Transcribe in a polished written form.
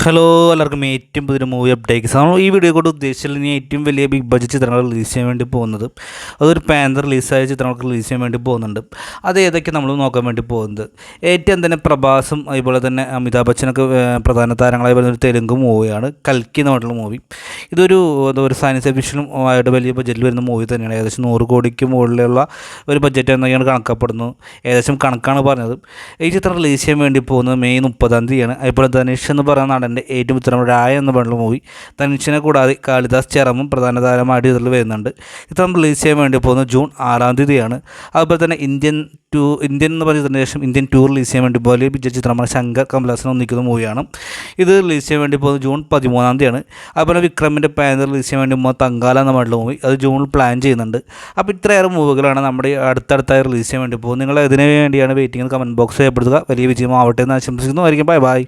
Hello എല്ലാവർക്കും ഏറ്റവും പുതിയ മൂവി അപ്ഡേറ്റ്സ് നമ്മൾ ഈ വീഡിയോ കൊണ്ട് ഉദ്ദേശിച്ചാൽ ഇനി ഏറ്റവും വലിയ ബിഗ് ബഡ്ജറ്റ് ചിത്രങ്ങൾ റിലീസ് ചെയ്യാൻ വേണ്ടി പോകുന്നത് അതൊരു പാന്തർ റിലീസായ ചിത്രങ്ങൾക്ക് റിലീസ് ചെയ്യാൻ വേണ്ടി പോകുന്നുണ്ട്. അത് ഏതൊക്കെ നമ്മൾ നോക്കാൻ വേണ്ടി പോകുന്നത് ഏറ്റവും തന്നെ പ്രഭാസും അതുപോലെ തന്നെ അമിതാഭ് ബച്ചനൊക്കെ പ്രധാന താരങ്ങളായി വരുന്ന ഒരു തെലുങ്ക് മൂവിയാണ് കൽക്കി എന്ന് പറഞ്ഞിട്ടുള്ള മൂവി. ഇതൊരു സയൻസ് ഫിക്ഷനും ആയിട്ട് വലിയ ബഡ്ജറ്റിൽ വരുന്ന മൂവി തന്നെയാണ്. ഏകദേശം 100 കോടിക്ക് മുകളിലുള്ള ഒരു ബഡ്ജറ്റ് എന്നൊക്കെയാണ് കണക്കപ്പെടുന്നത്. ഏകദേശം കണക്കാണ് പറഞ്ഞത്. ഈ ചിത്രം റിലീസ് ചെയ്യാൻ വേണ്ടി പോകുന്നത് മെയ് 30 തീയതിയാണ്. അതുപോലെ ധനുഷ് എന്ന് പറയുന്ന നടൻ്റെ ഏറ്റവും ചിത്രം രായ എന്ന് പറഞ്ഞുള്ള മൂവി. ധനുഷിനെ കൂടാതെ കാളിദാസ് ചെറമും പ്രധാന താരമായിട്ട് ഇതിൽ വരുന്നുണ്ട്. ചിത്രം റിലീസ് ചെയ്യാൻ വേണ്ടി പോകുന്നത് ജൂൺ 6 തീയതിയാണ്. അതുപോലെ തന്നെ ഇന്ത്യൻ എന്ന് പറഞ്ഞതിന് ശേഷം ഇന്ത്യൻ 2 റിലീസ് ചെയ്യാൻ വേണ്ടി വലിയ ബഡ്ജറ്റ് ചിത്രമാണ് ശങ്കർ കമൽഹാസൻ ഒന്നിക്കുന്ന മൂവിയാണ്. ഇത് റിലീസ് ചെയ്യാൻ വേണ്ടി പോകുന്നത് ജൂൺ 13 തീയതിയാണ്. അതുപോലെ വിക്രമിൻ്റെ പാന്തർ റിലീസ് ചെയ്യാൻ വേണ്ടി തങ്കാല എന്ന പറഞ്ഞിട്ടുള്ള മൂവി അത് ജൂണിൽ പ്ലാൻ ചെയ്യുന്നുണ്ട്. അപ്പോൾ ഇത്രയേറെ മൂവികളാണ് നമ്മുടെ അടുത്തടുത്തായി റിലീസ് ചെയ്യാൻ വേണ്ടി പോകുന്നത്. നിങ്ങൾ ഇതിനു വേണ്ടിയാണ് വെയിറ്റിംഗ് കമൻറ്റ് ബോക്സ് ചെയ്യപ്പെടുത്തുക. വലിയ വിജയമാവട്ടെ എന്ന് ആശംസിക്കുന്നു. ആയിരിക്കും. ബൈ.